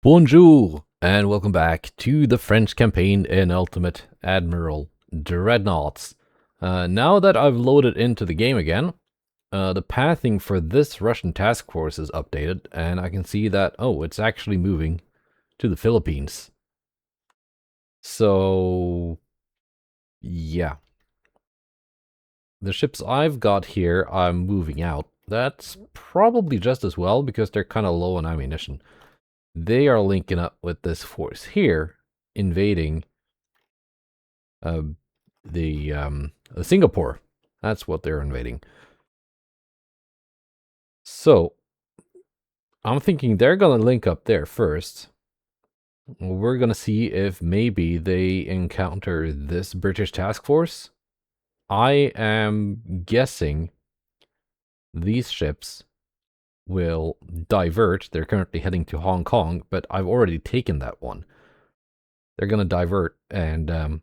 Bonjour, and welcome back to the French campaign in Ultimate Admiral Dreadnoughts. Now that I've loaded into the game again, the pathing for this Russian task force is updated, and I can see that, it's actually moving to the Philippines. So, yeah. The ships I've got here, I'm moving out. That's probably just as well, because they're kind of low on ammunition. They are linking up with this force here, invading the Singapore. That's what they're invading. So, I'm thinking they're gonna link up there first. We're gonna see if maybe they encounter this British task force. I am guessing these ships will divert. They're currently heading to Hong Kong, but I've already taken that one. They're gonna divert and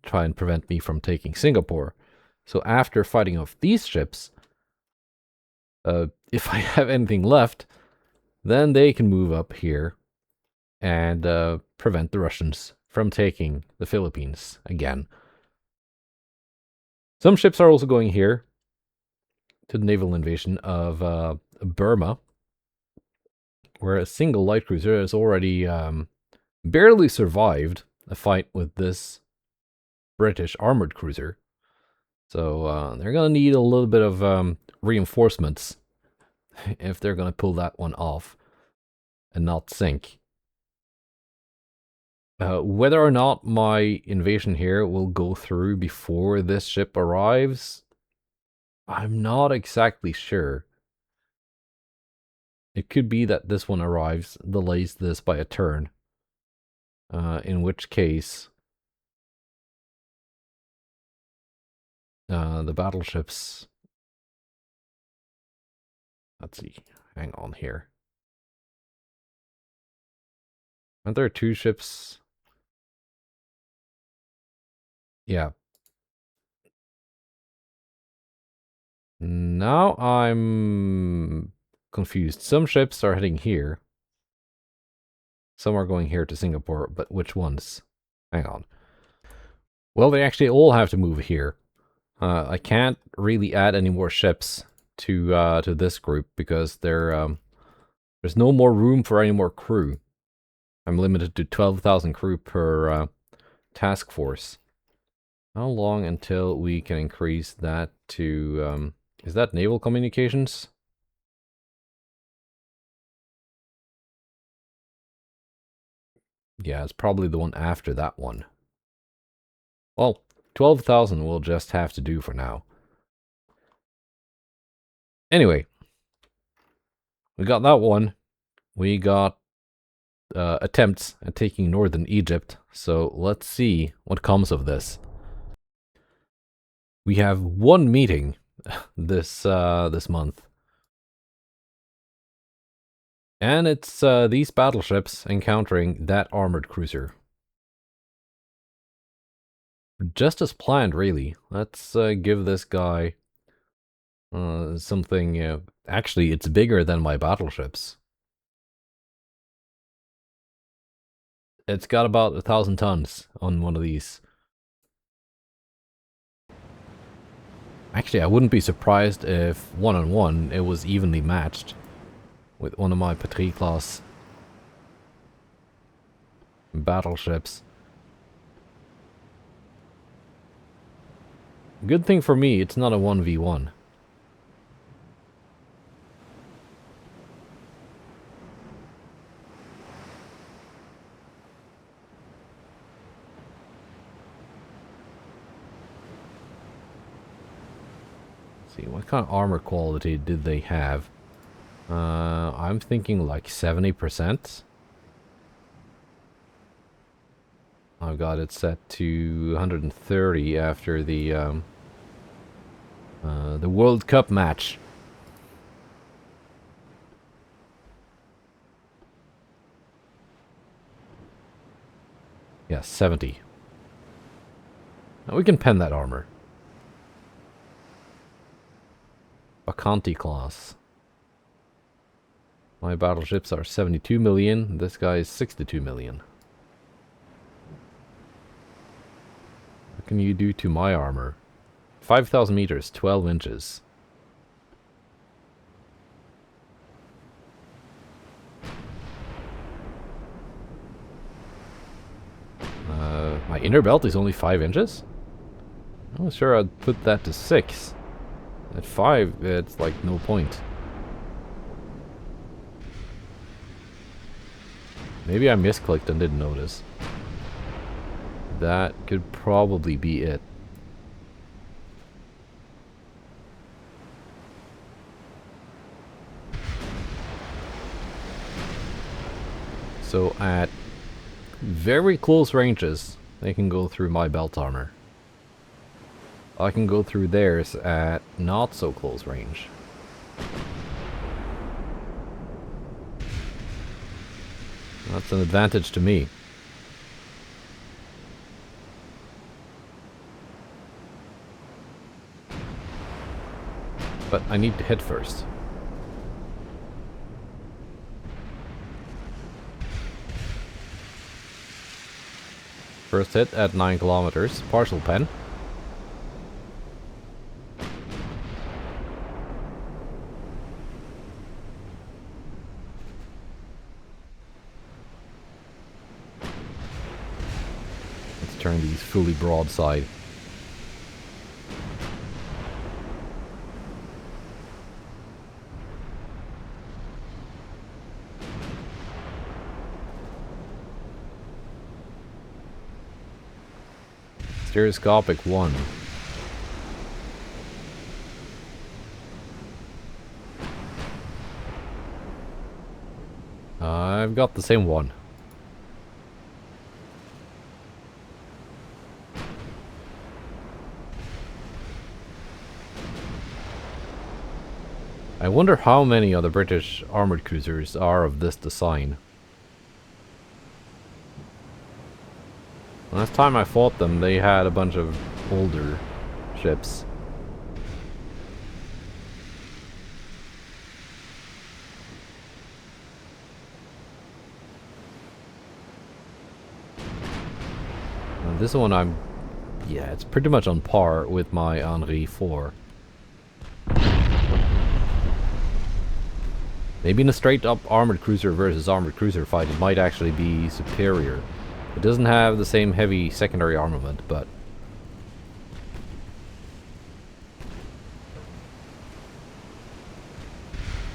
try and prevent me from taking Singapore. So after fighting off these ships, if I have anything left, then they can move up here and prevent the Russians from taking the Philippines again. Some ships are also going here to the naval invasion of Burma, where a single light cruiser has already barely survived a fight with this British armored cruiser. So they're going to need a little bit of reinforcements if they're going to pull that one off and not sink. Whether or not my invasion here will go through before this ship arrives, I'm not exactly sure. It could be that this one arrives, delays this by a turn. In which case, the battleships... Let's see, hang on here. Aren't there two ships? Yeah. Now I'm confused. Some ships are heading here. Some are going here to Singapore, but which ones? Hang on. Well, they actually all have to move here. I can't really add any more ships to this group because there's no more room for any more crew. I'm limited to 12,000 crew per task force. How long until we can increase that to... is that naval communications? Yeah, it's probably the one after that one. Well, 12,000 will just have to do for now. Anyway, we got that one. We got attempts at taking northern Egypt, so let's see what comes of this. We have one meeting this month. And it's these battleships encountering that armored cruiser. Just as planned, really. Let's give this guy something... actually, it's bigger than my battleships. It's got about 1,000 tons on one of these. Actually, I wouldn't be surprised if one-on-one it was evenly matched with one of my Patrie class battleships. Good thing for me, it's not a 1v1. Let's see, what kind of armor quality did they have? I'm thinking like 70%. I've got it set to 130 after the World Cup match. Yeah, 70. Now we can pen that armor. Bacchante class. My battleships are 72 million. This guy is 62 million. What can you do to my armor? 5,000 meters, 12 inches. My inner belt is only 5 inches? I'm not sure I'd put that to 6. At 5, it's like no point. Maybe I misclicked and didn't notice. That could probably be it. So at very close ranges, they can go through my belt armor. I can go through theirs at not so close range. That's an advantage to me. But I need to hit first. First hit at 9 kilometers, partial pen. Let's turn these fully broadside. Stereoscopic 1. I've got the same one. I wonder how many of the British armoured cruisers are of this design. Last time I fought them, they had a bunch of older ships. And this one yeah, it's pretty much on par with my Henri IV. Maybe in a straight up armored cruiser versus armored cruiser fight, it might actually be superior. It doesn't have the same heavy secondary armament, but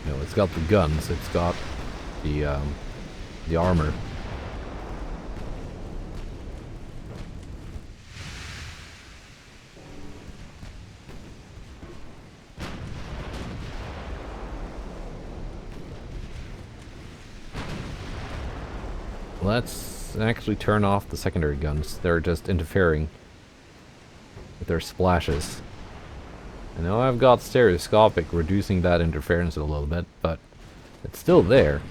you know, it's got the guns, it's got the armor. Let's actually turn off the secondary guns. They're just interfering with their splashes. I know I've got stereoscopic, reducing that interference a little bit, but it's still there.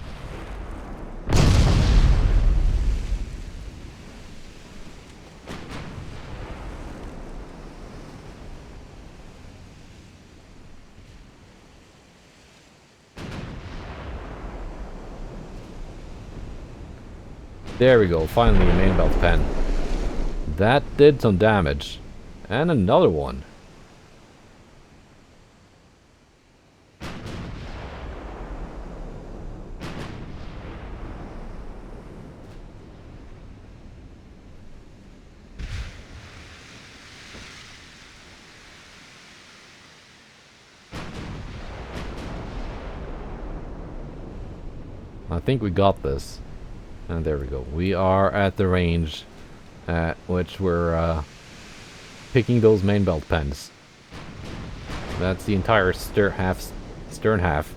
There we go, finally a main belt pen. That did some damage. And another one. I think we got this. And there we go. We are at the range at which we're picking those main belt pens. That's the entire stern half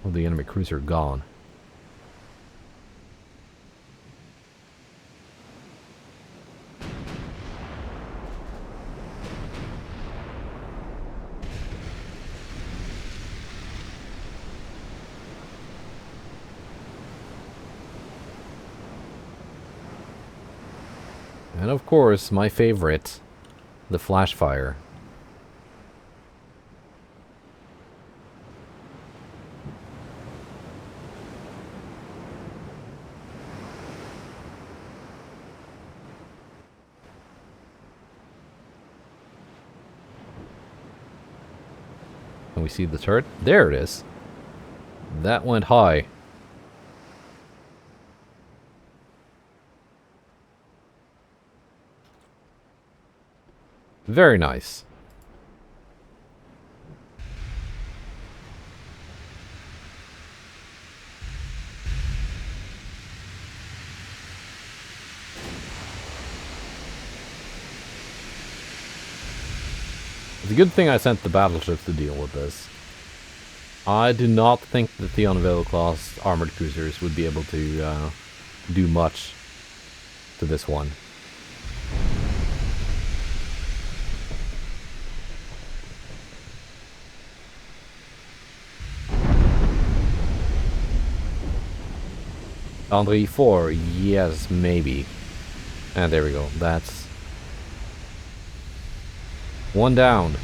of the enemy cruiser gone. And of course, my favorite, the flash fire. Can we see the turret? There it is. That went high. Very nice. It's a good thing I sent the battleships to deal with this. I do not think that the Unveil class armored cruisers would be able to do much to this one. Henri 4, yes, maybe. And there we go. That's one down.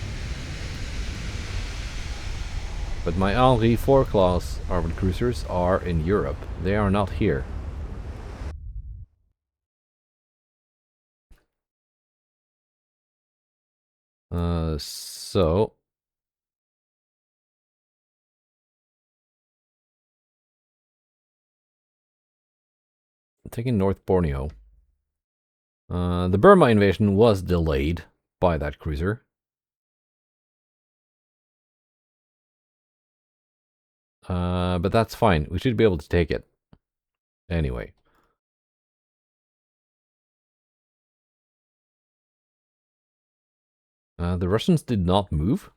But my Henri 4 class armored cruisers are in Europe. They are not here. So taking North Borneo. The Burma invasion was delayed by that cruiser. But that's fine. We should be able to take it. Anyway. The Russians did not move.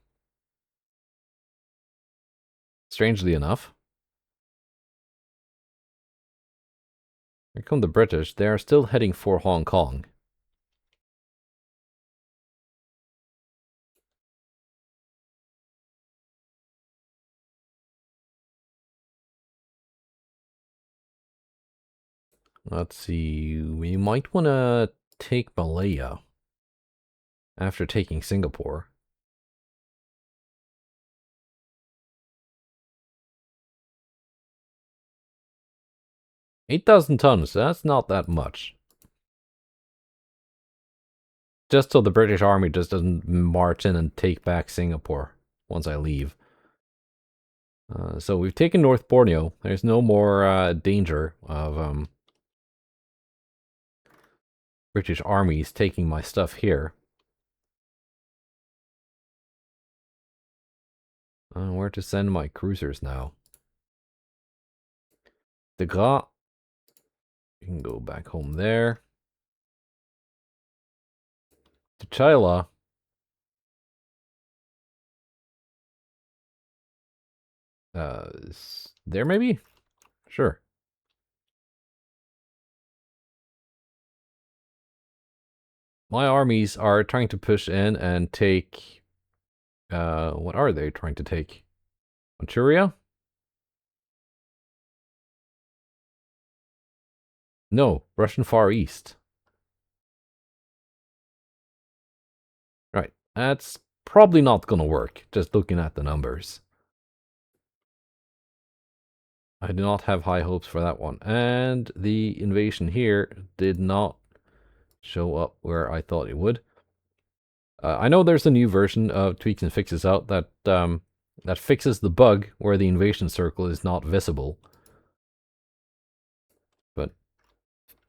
Strangely enough. Here come the British. They are still heading for Hong Kong. Let's see. We might want to take Malaya after taking Singapore. 8,000 tons. That's not that much. Just so the British Army just doesn't march in and take back Singapore once I leave. So we've taken North Borneo. There's no more danger of British armies taking my stuff here. Where to send my cruisers now? De Gras. You can go back home there. To Chila. There maybe? Sure. My armies are trying to push in and take... what are they trying to take? Manchuria? No, Russian Far East. Right, that's probably not gonna work, just looking at the numbers. I do not have high hopes for that one. And the invasion here did not show up where I thought it would. I know there's a new version of Tweaks and Fixes out that that fixes the bug where the invasion circle is not visible. But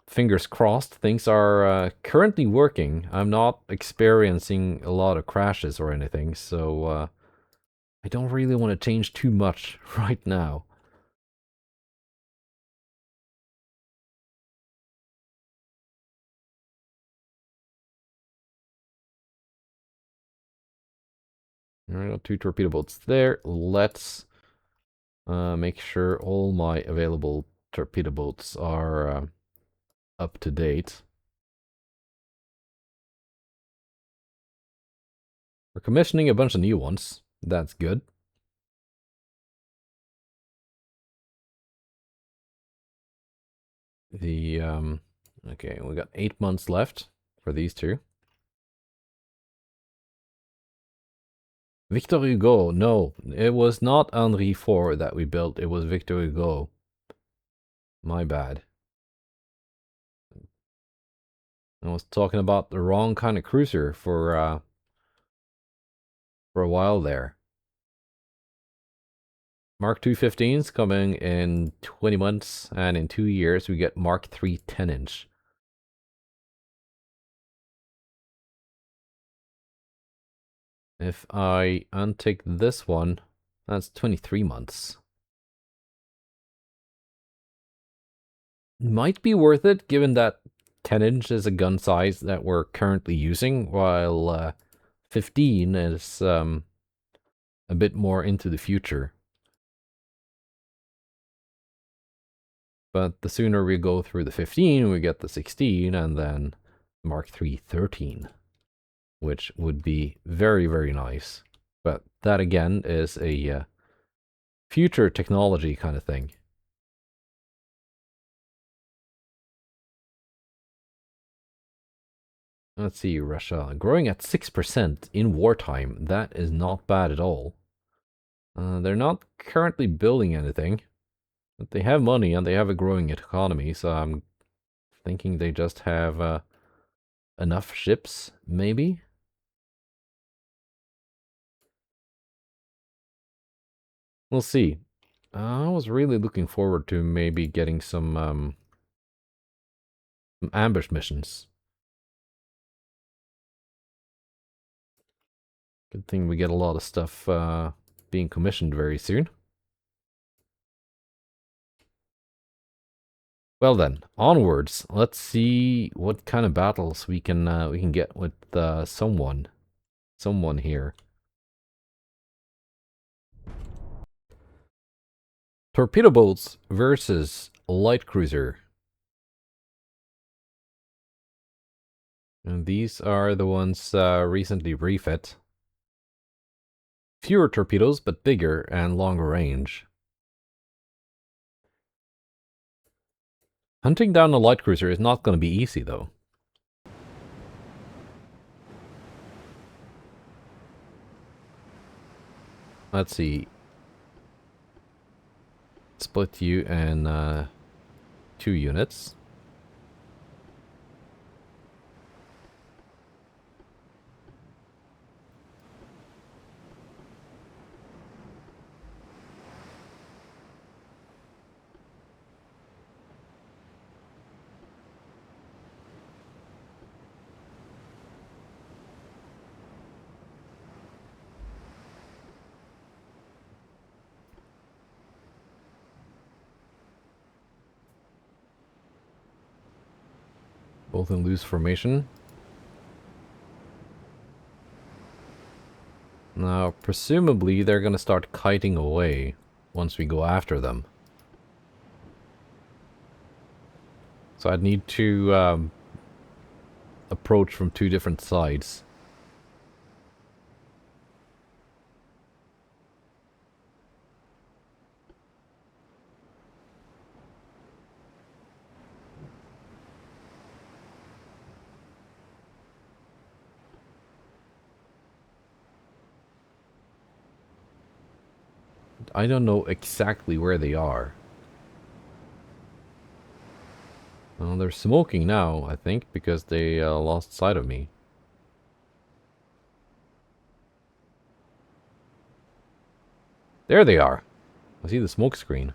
fingers crossed, things are currently working. I'm not experiencing a lot of crashes or anything, so I don't really want to change too much right now. I got 2 torpedo boats there. Let's make sure all my available torpedo boats are up to date. We're commissioning a bunch of new ones. That's good. The okay, we got 8 months left for these two. Victor Hugo, no, it was not Henri IV that we built, it was Victor Hugo. My bad. I was talking about the wrong kind of cruiser for a while there. Mark II 15s coming in 20 months, and in 2 years we get Mark III 10-inch. If I untick this one, that's 23 months. Might be worth it, given that 10-inch is a gun size that we're currently using, while 15 is a bit more into the future. But the sooner we go through the 15, we get the 16, and then Mark III 13, which would be very, very nice. But that, again, is a future technology kind of thing. Let's see, Russia. Growing at 6% in wartime. That is not bad at all. They're not currently building anything, but they have money and they have a growing economy, so I'm thinking they just have enough ships, maybe? We'll see. I was really looking forward to maybe getting some ambush missions. Good thing we get a lot of stuff being commissioned very soon. Well then, onwards. Let's see what kind of battles we can get with someone here. Torpedo boats versus light cruiser. And these are the ones recently refit. Fewer torpedoes, but bigger and longer range. Hunting down a light cruiser is not going to be easy, though. Let's see. Split you in 2 units. Both in loose formation. Now, presumably, they're going to start kiting away once we go after them. So I'd need to approach from 2 different sides. I don't know exactly where they are. Well, they're smoking now, I think, because they lost sight of me. There they are. I see the smoke screen.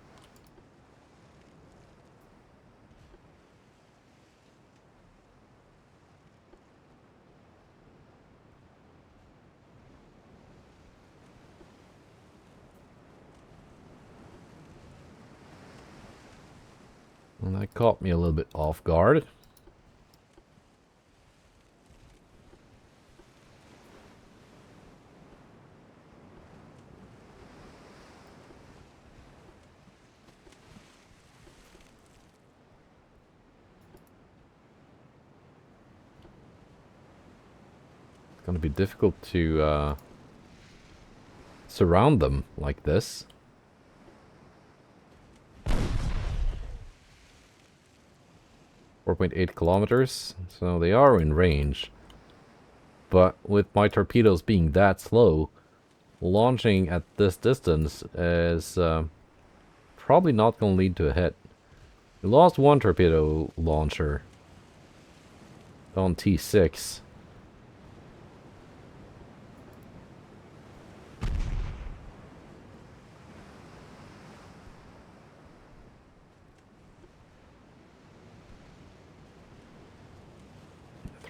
And that caught me a little bit off guard. It's gonna be difficult to surround them like this. .8 kilometers, so they are in range. But with my torpedoes being that slow, launching at this distance is probably not going to lead to a hit. We lost 1 torpedo launcher on T6.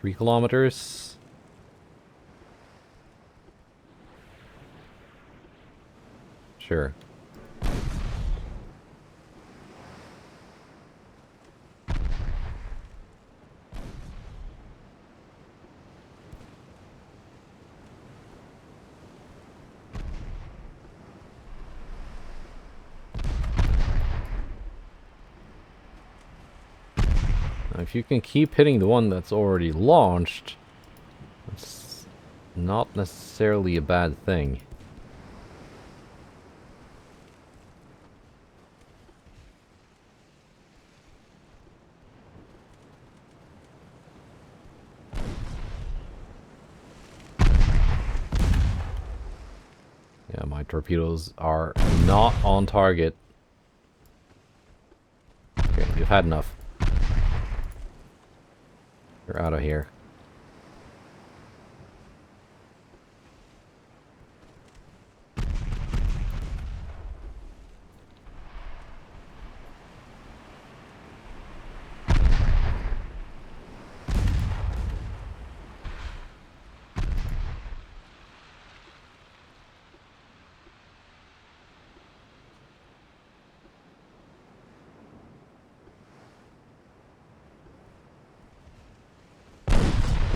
3 kilometers. Sure. Now, if you can keep hitting the one that's already launched, it's not necessarily a bad thing. Yeah, my torpedoes are not on target. Okay, you've had enough. You're out of here.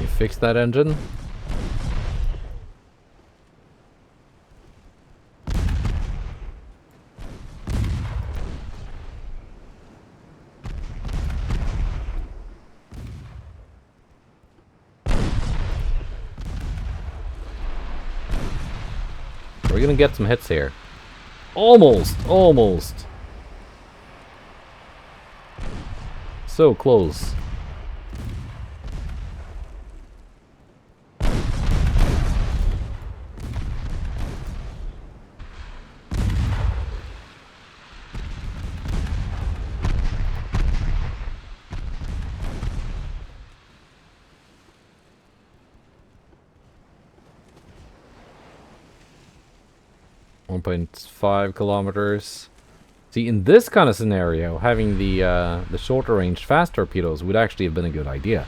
You fix that engine? We're gonna get some hits here. Almost! Almost! So close. .5 kilometers. See, in this kind of scenario, having the shorter range fast torpedoes would actually have been a good idea.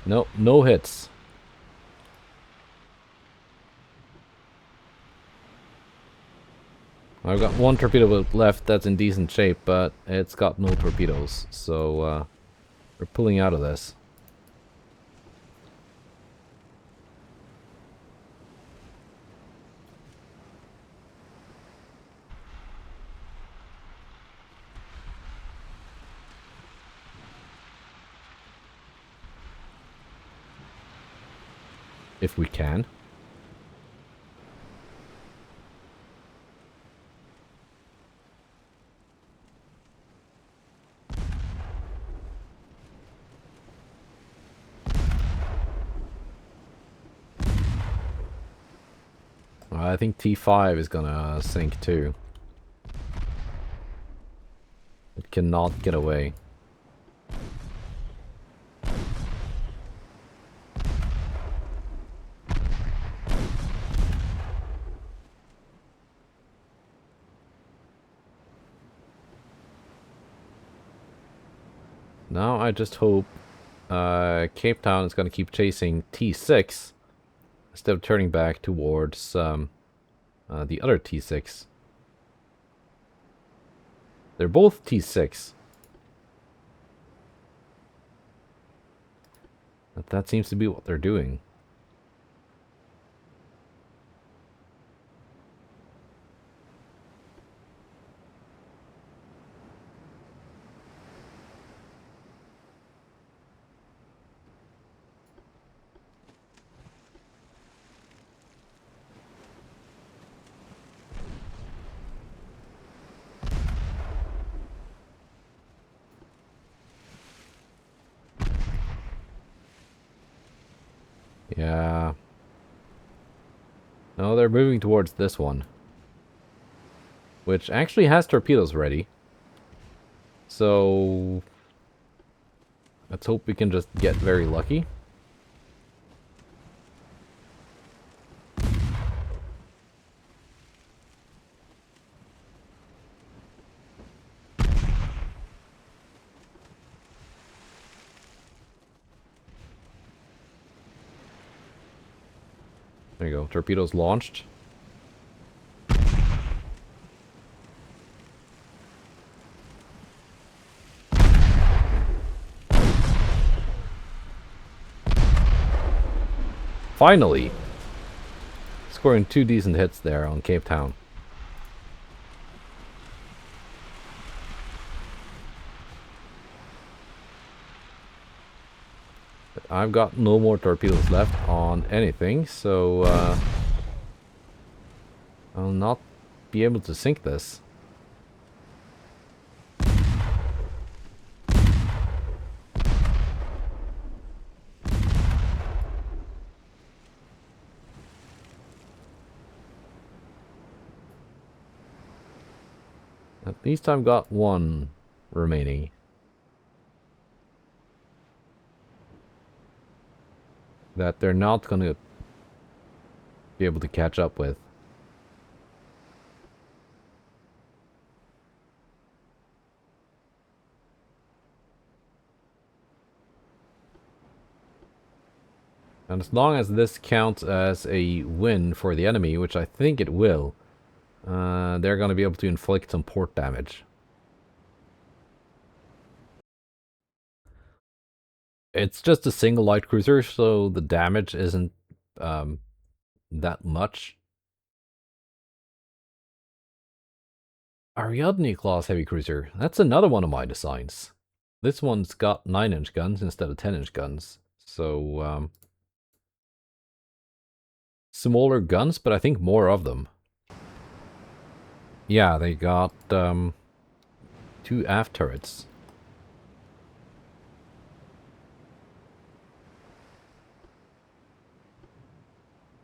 Nope, no hits. I've got one torpedo left that's in decent shape, but it's got no torpedoes, so we're pulling out of this. If we can. I think T5 is gonna sink too. It cannot get away. Now I just hope Cape Town is going to keep chasing T6 instead of turning back towards the other T6. They're both T6. But that seems to be what they're doing. Yeah. No, they're moving towards this one. Which actually has torpedoes ready. So Let's hope we can just get very lucky. There you go. Torpedoes launched. Finally! Scoring 2 decent hits there on Cape Town. But I've got no more torpedoes left on anything, so I'll not be able to sink this. At least I've got one remaining. That they're not going to be able to catch up with. And as long as this counts as a win for the enemy, which I think it will, they're going to be able to inflict some port damage. It's just a single light cruiser, so the damage isn't that much. Ariadne-class heavy cruiser. That's another one of my designs. This one's got 9-inch guns instead of 10-inch guns. So, smaller guns, but I think more of them. Yeah, they got 2 aft turrets.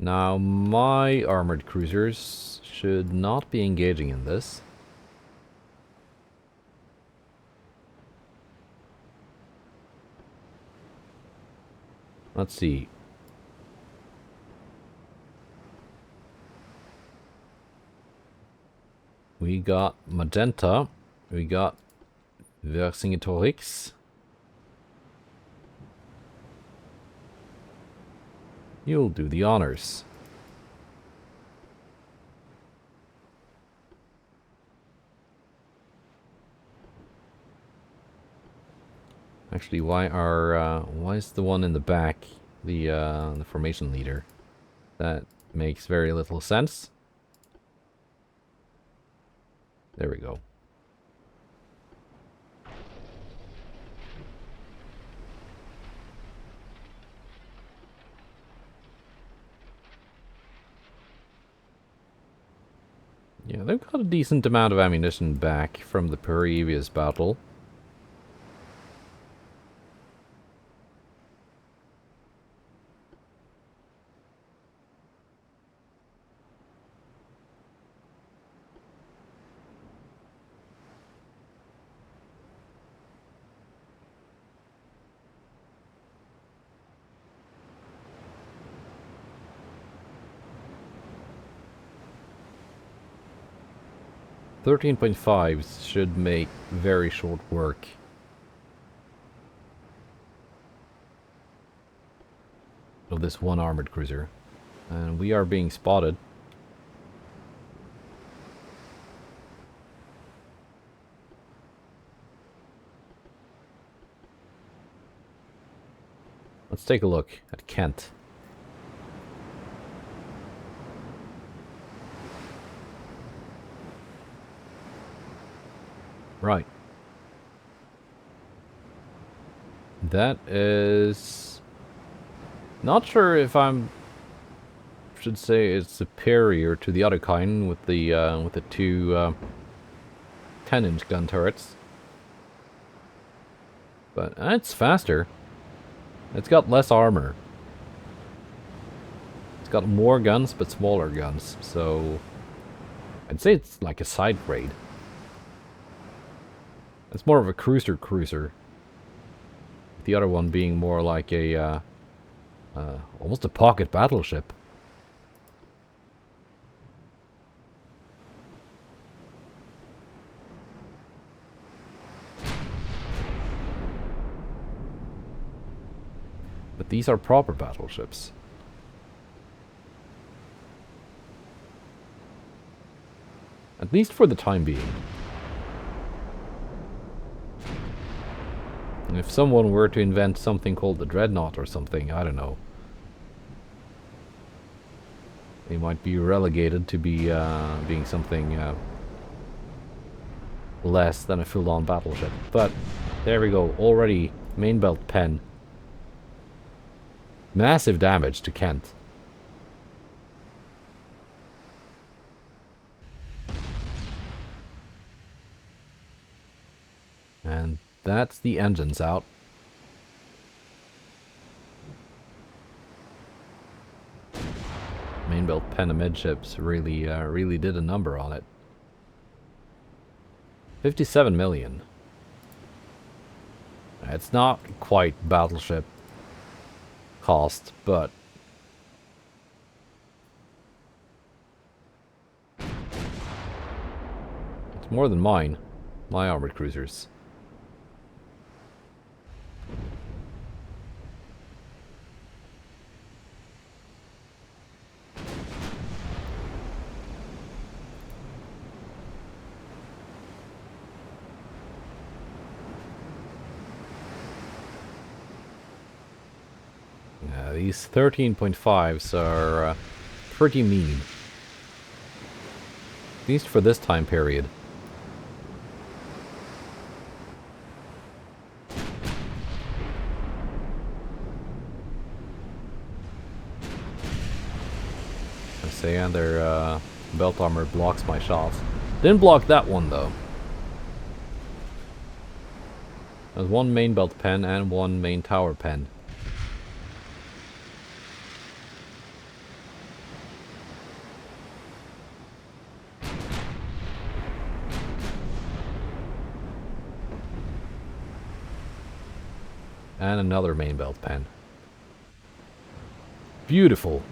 Now, my armored cruisers should not be engaging in this. Let's see. We got Magenta. We got Vercingetorix. You'll do the honors. Actually, why is the one in the back the formation leader? That makes very little sense. There we go. Yeah, they've got a decent amount of ammunition back from the previous battle. .5 should make very short work. Of this one armored cruiser. And we are being spotted. Let's take a look at Kent. Right. That is... Not sure if should say it's superior to the other kind with the 2 10-inch gun turrets. But it's faster. It's got less armor. It's got more guns, but smaller guns. So I'd say it's like a side grade. It's more of a cruiser. The other one being more like a almost a pocket battleship. But these are proper battleships. At least for the time being. If someone were to invent something called the dreadnought or something, I don't know. They might be relegated to be being something less than a full-on battleship. But there we go. Already main belt pen. Massive damage to Kent. And that's the engines out. Main belt pen amidships really did a number on it. 57 million. It's not quite battleship cost, but it's more than mine. My armored cruisers. These 13.5s are pretty mean. At least for this time period. I say, and their belt armor blocks my shots. Didn't block that one though. There's one main belt pen and one main tower pen. And another main belt pen. Beautiful.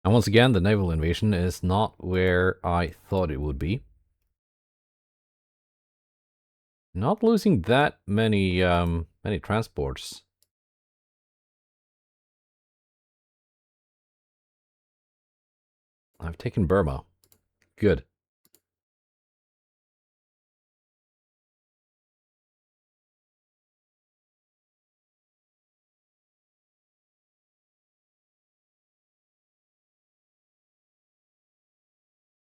And once again, the naval invasion is not where I thought it would be. Not losing that many many transports. I've taken Burma. Good.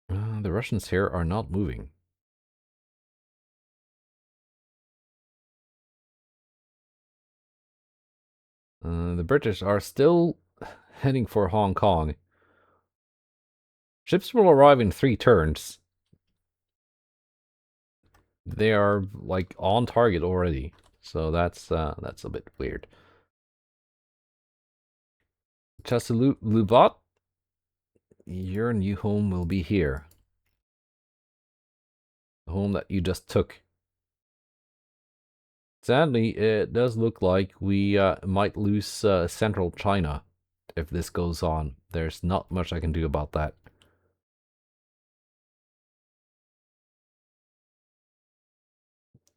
The Russians here are not moving. The British are still heading for Hong Kong. Ships will arrive in 3 turns. They are like on target already, so that's a bit weird. Chasseloubat, your new home will be here. The home that you just took. Sadly, it does look like we might lose central China if this goes on. There's not much I can do about that.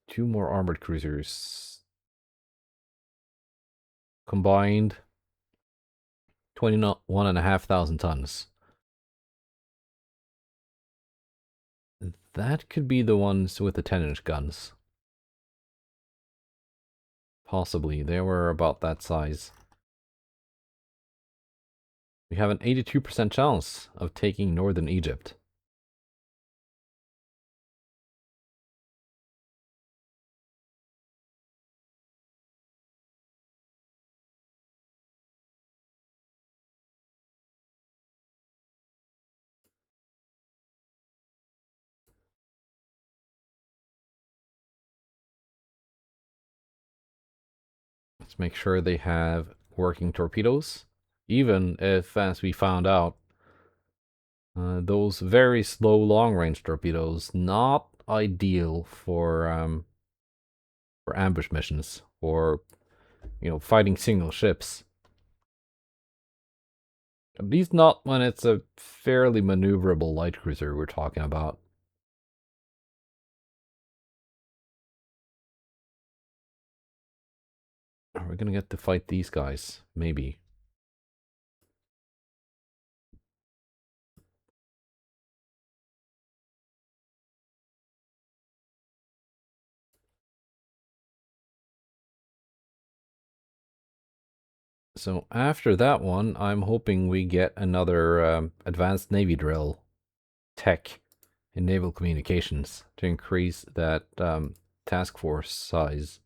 Two more armored cruisers. Combined 21,500 tons. That could be the ones with the 10-inch guns. Possibly. They were about that size. We have an 82% chance of taking northern Egypt. Let's make sure they have working torpedoes. Even if, as we found out, those very slow long-range torpedoes not ideal for ambush missions or fighting single ships. At least not when it's a fairly maneuverable light cruiser we're talking about. Are we gonna get to fight these guys? Maybe. So after that one, I'm hoping we get another advanced Navy drill tech in naval communications to increase that task force size.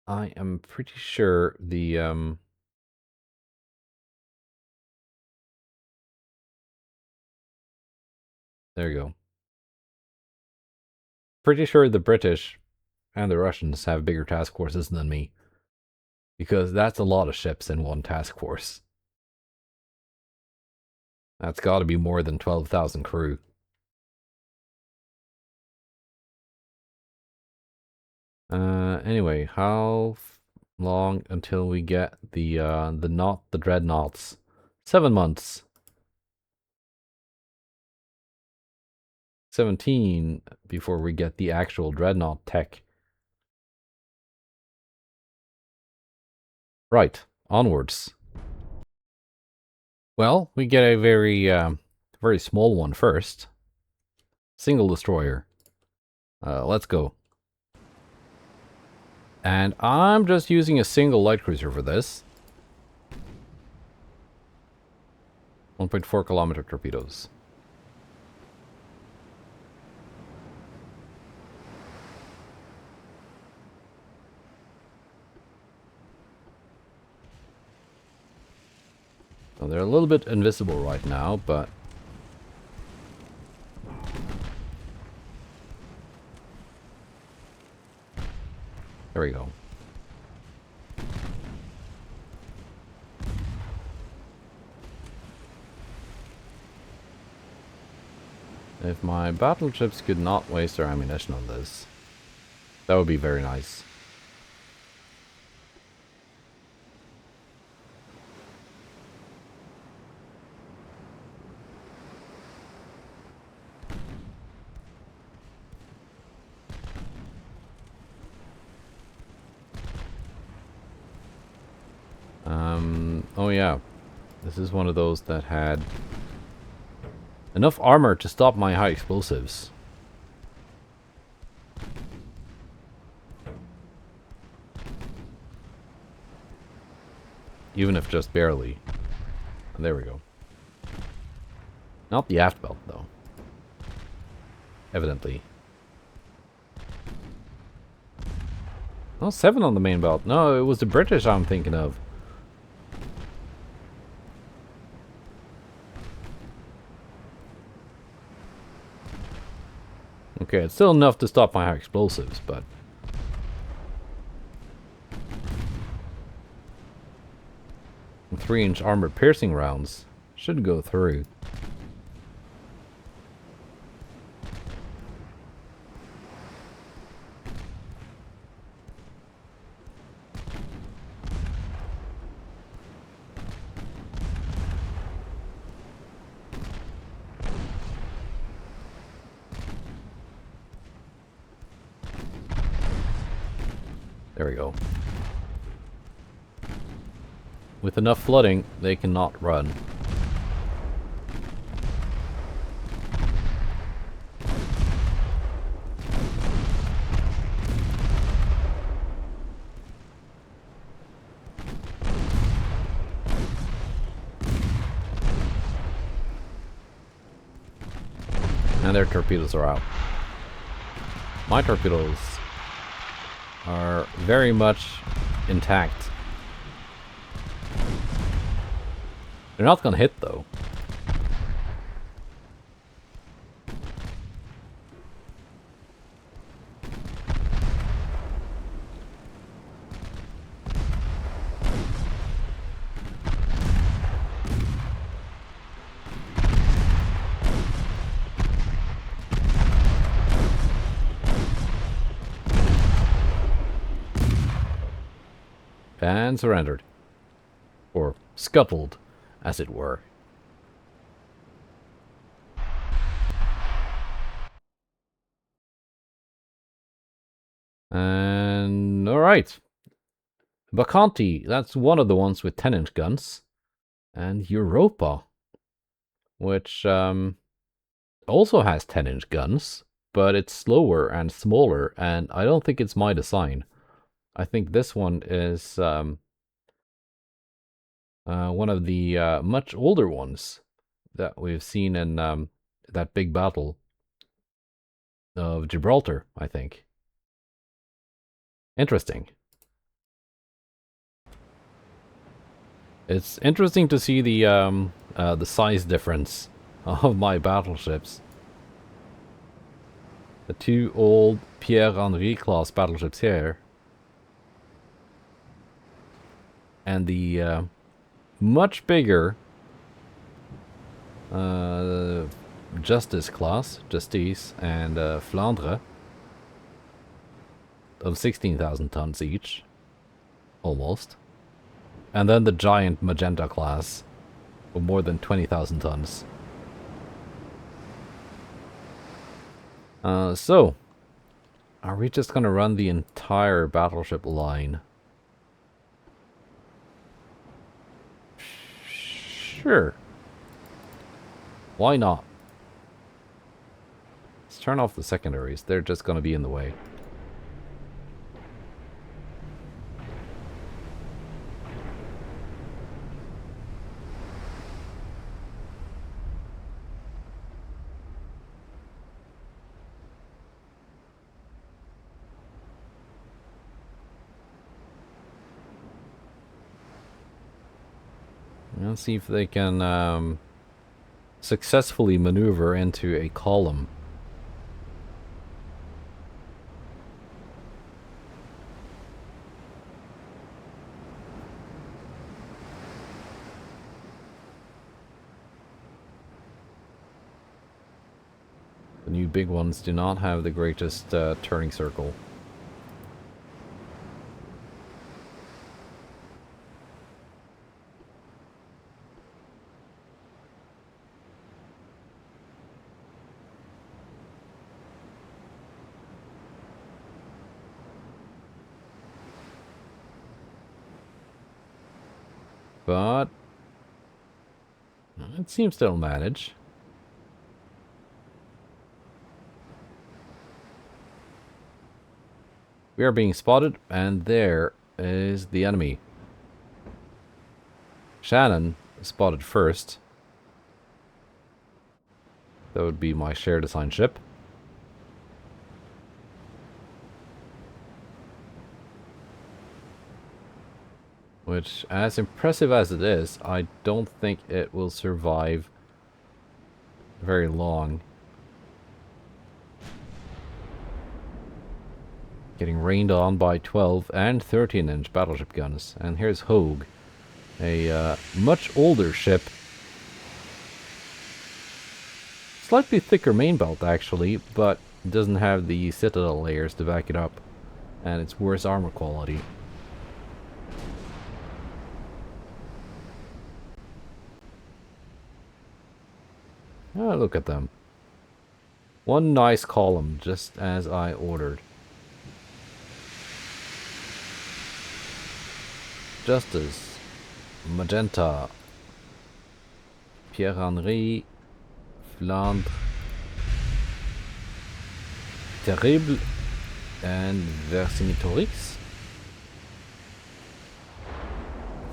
I am pretty sure the there you go. Pretty sure the British and the Russians have bigger task forces than me. Because that's a lot of ships in one task force. That's got to be more than 12,000 crew. Anyway, how long until we get the dreadnoughts? 7 months. 17 before we get the actual dreadnought tech. Right, onwards. Well, we get a very small one first. Single destroyer. Let's go. And I'm just using a single light cruiser for this. 1.4 kilometer torpedoes. So they're a little bit invisible right now, but there we go. If my battleships could not waste their ammunition on this, that would be very nice. Oh yeah, this is one of those that had enough armor to stop my high explosives. Even if just barely. And there we go. Not the aft belt, though. Evidently. Oh, 7 on the main belt. No, it was the British I'm thinking of. Okay, it's still enough to stop my high explosives, but... 3-inch armored piercing rounds should go through. There we go. With enough flooding, they cannot run. And their torpedoes are out. My torpedoes are very much intact. They're not gonna hit, though. And surrendered. Or scuttled, as it were. And alright. Bacchante, that's one of the ones with 10-inch guns. And Europa, which also has 10-inch guns, but it's slower and smaller, and I don't think it's my design. I think this one is one of the much older ones that we've seen in that big battle of Gibraltar, I think. Interesting. It's interesting to see the size difference of my battleships. The two old Pierre-Henri class battleships here. And the much bigger Justice class, Justice and Flandre of 16,000 tons each. Almost. And then the giant Magenta class of more than 20,000 tons. So, are we just gonna run the entire battleship line? Sure. Why not? Let's turn off the secondaries. They're just gonna be in the way. Let's see if they can successfully maneuver into a column. The new big ones do not have the greatest turning circle. But it seems they'll manage. We are being spotted, and there is the enemy. Shannon spotted first. That would be my share design ship. Which, as impressive as it is, I don't think it will survive very long. Getting rained on by 12 and 13-inch battleship guns. And here's Hogue, a much older ship. Slightly thicker main belt, actually, but doesn't have the citadel layers to back it up. And it's worse armor quality. Ah, look at them. One nice column, just as I ordered. Justice, Magenta, Pierre-Henri, Flandre, Terrible, and Vercingetorix.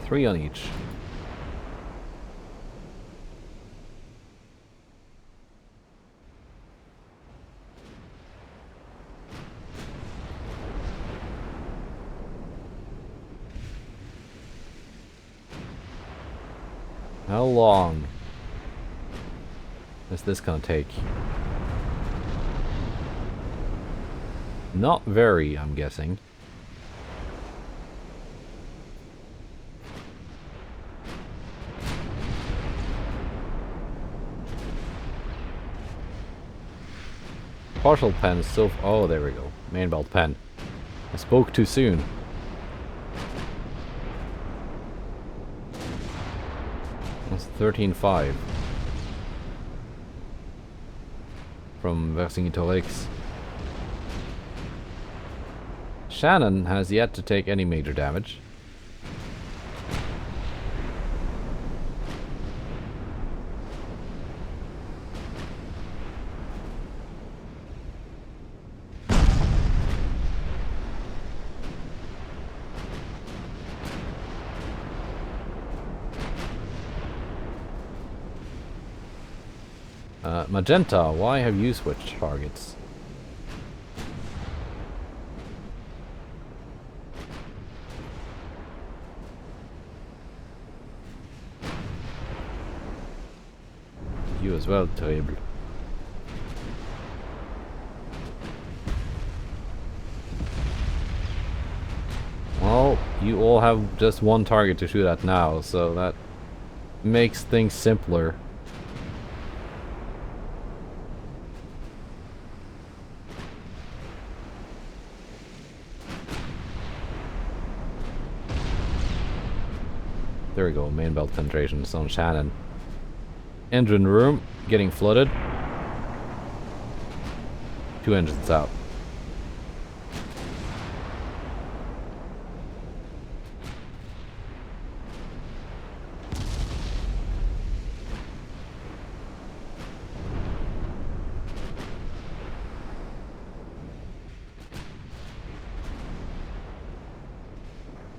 3 on each. How long is this gonna take? Not very, I'm guessing. Partial pen is still... Oh, there we go. Main belt pen. I spoke too soon. 13-5 from Vercingetorix. Shannon has yet to take any major damage. Magenta, why have you switched targets? You as well, Terrible. Well, you all have just one target to shoot at now, so that makes things simpler. There we go, main belt penetration is on Shannon. Engine room getting flooded. 2 engines out.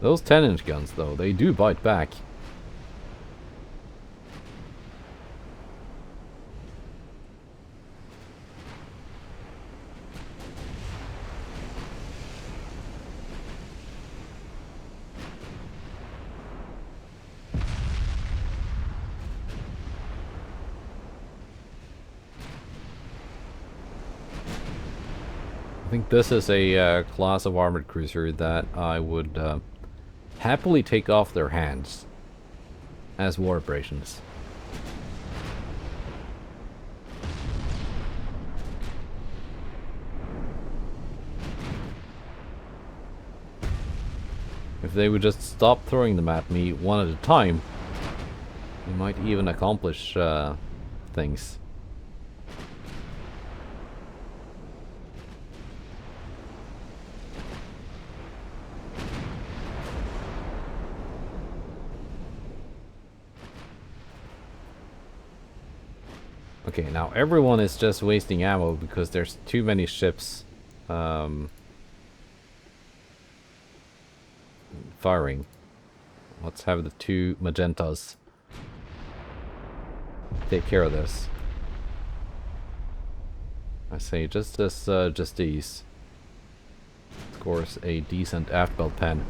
Those 10-inch guns, though, they do bite back. I think this is a class of armored cruiser that I would happily take off their hands as war operations. If they would just stop throwing them at me one at a time, we might even accomplish things. Okay, now everyone is just wasting ammo because there's too many ships firing. Let's have the 2 magentas take care of this. I say just these. Scores a decent aft belt pen.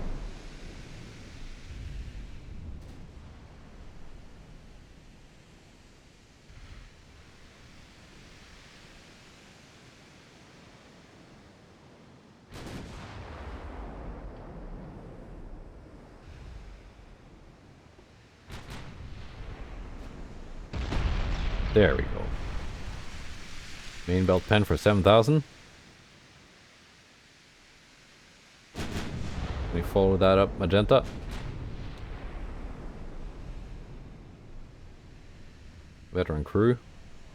There we go. Main belt pen for 7,000. We follow that up, magenta. Veteran crew.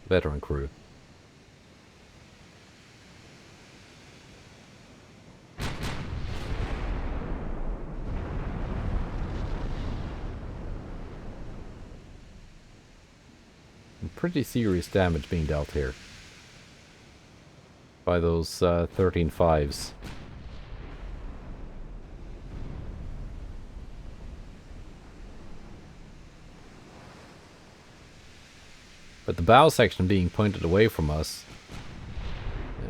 Veteran crew. Pretty serious damage being dealt here by those 13-5s. But the bow section being pointed away from us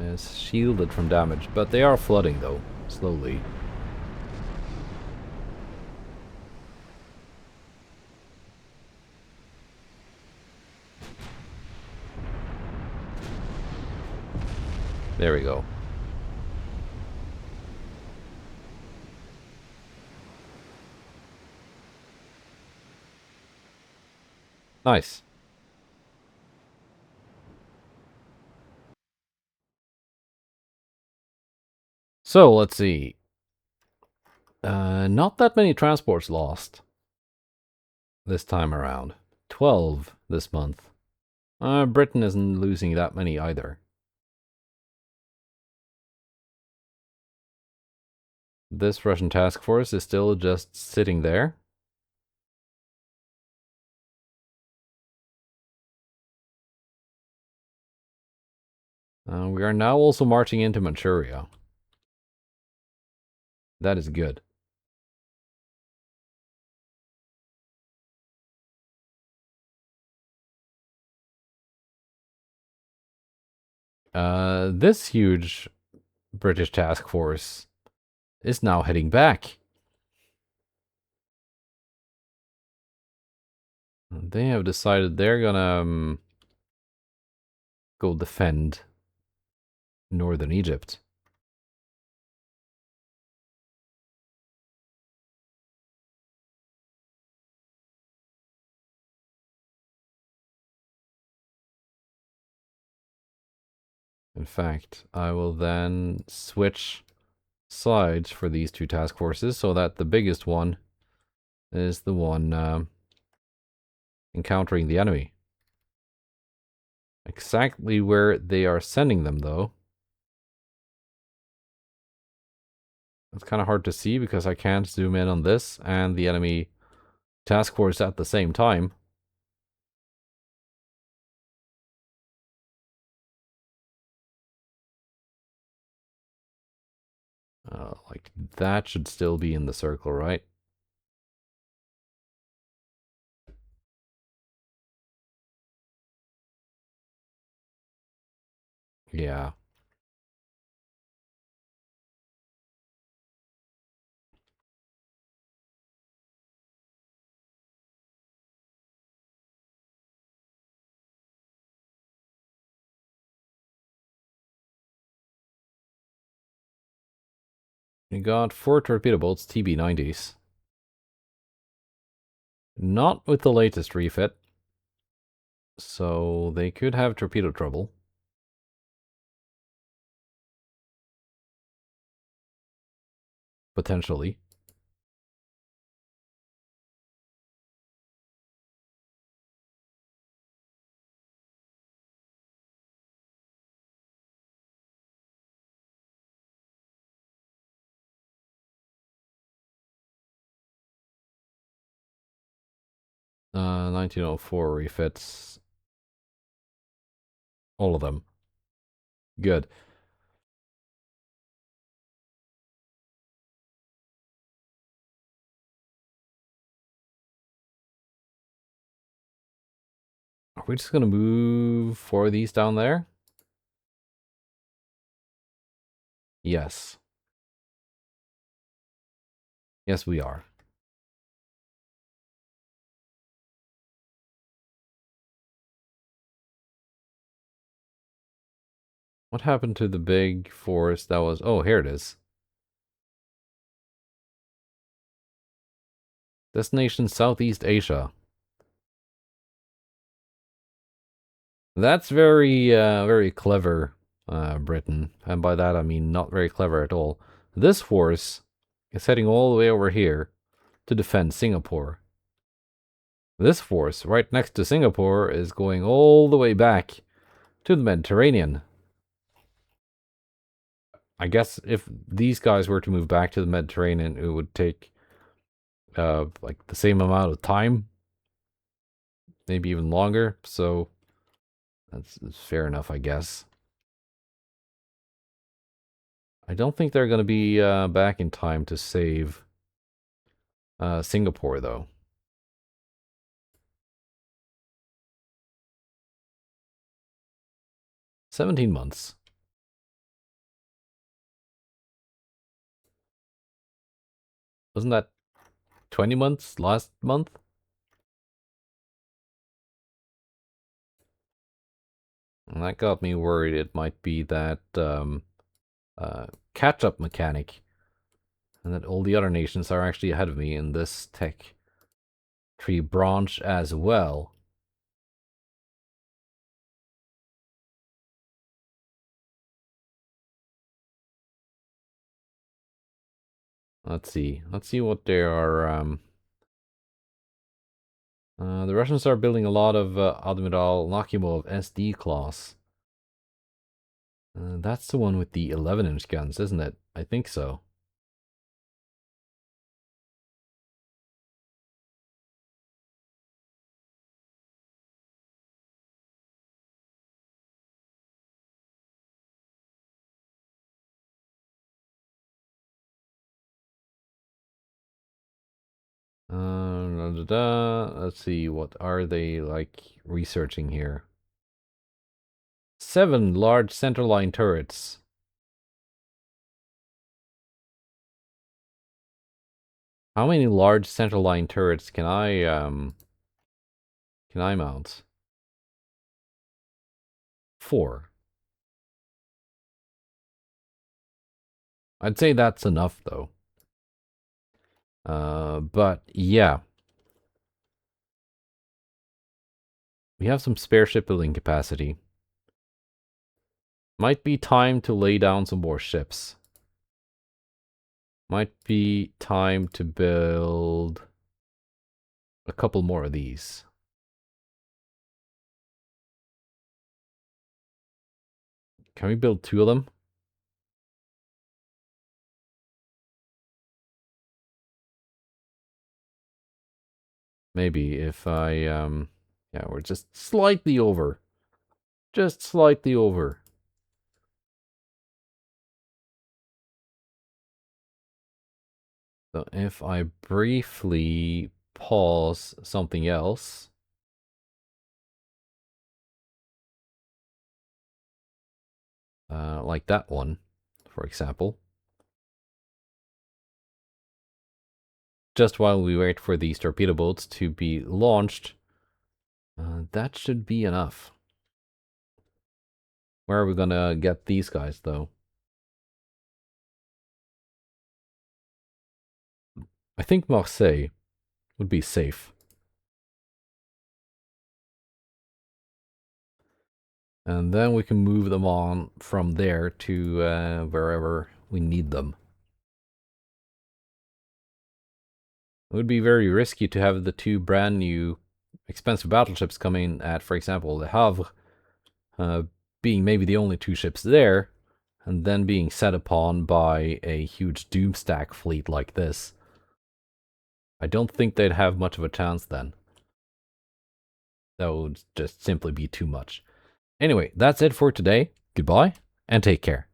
is shielded from damage, but they are flooding though, slowly. There we go. Nice. So, let's see. Not that many transports lost this time around. 12 this month. Britain isn't losing that many either. This Russian task force is still just sitting there. We are now also marching into Manchuria. That is good. This huge British task force is now heading back. They have decided they're gonna go defend northern Egypt. In fact, I will then switch sides for these two task forces so that the biggest one is the one encountering the enemy. Exactly where they are sending them, though, it's kind of hard to see because I can't zoom in on this and the enemy task force at the same time. Like, that should still be in the circle, right? Yeah. We got 4 torpedo boats, TB90s. Not with the latest refit. So they could have torpedo trouble. Potentially. Uh, 1904 refits. All of them. Good. Are we just gonna move 4 of these down there? Yes. Yes, we are. What happened to the big force that was... Oh, here it is. Destination Southeast Asia. That's very clever, Britain. And by that I mean not very clever at all. This force is heading all the way over here to defend Singapore. This force, right next to Singapore, is going all the way back to the Mediterranean. I guess if these guys were to move back to the Mediterranean, it would take like the same amount of time, maybe even longer. So that's fair enough, I guess. I don't think they're going to be back in time to save Singapore, though. 17 months. Wasn't that 20 months last month? And that got me worried it might be that catch-up mechanic, and that all the other nations are actually ahead of me in this tech tree branch as well. Let's see what they are The Russians are building a lot of Admiral Nakhimov SD class. That's the one with the 11-inch guns, isn't it? I think so. Let's see, what are they like researching here? 7 large centerline turrets. How many large centerline turrets can I mount? 4. I'd say that's enough though. But yeah. We have some spare shipbuilding capacity. Might be time to lay down some more ships. Might be time to build a couple more of these. Can we build 2 of them? Maybe if I, yeah, we're just slightly over. Just slightly over. So if I briefly pause something else, like that one, for example, just while we wait for these torpedo boats to be launched, that should be enough. Where are we gonna get these guys, though? I think Marseille would be safe. And then we can move them on from there to wherever we need them. It would be very risky to have the 2 brand new expensive battleships coming at, for example, Le Havre, being maybe the only 2 ships there, and then being set upon by a huge doomstack fleet like this. I don't think they'd have much of a chance then. That would just simply be too much. Anyway, that's it for today. Goodbye, and take care.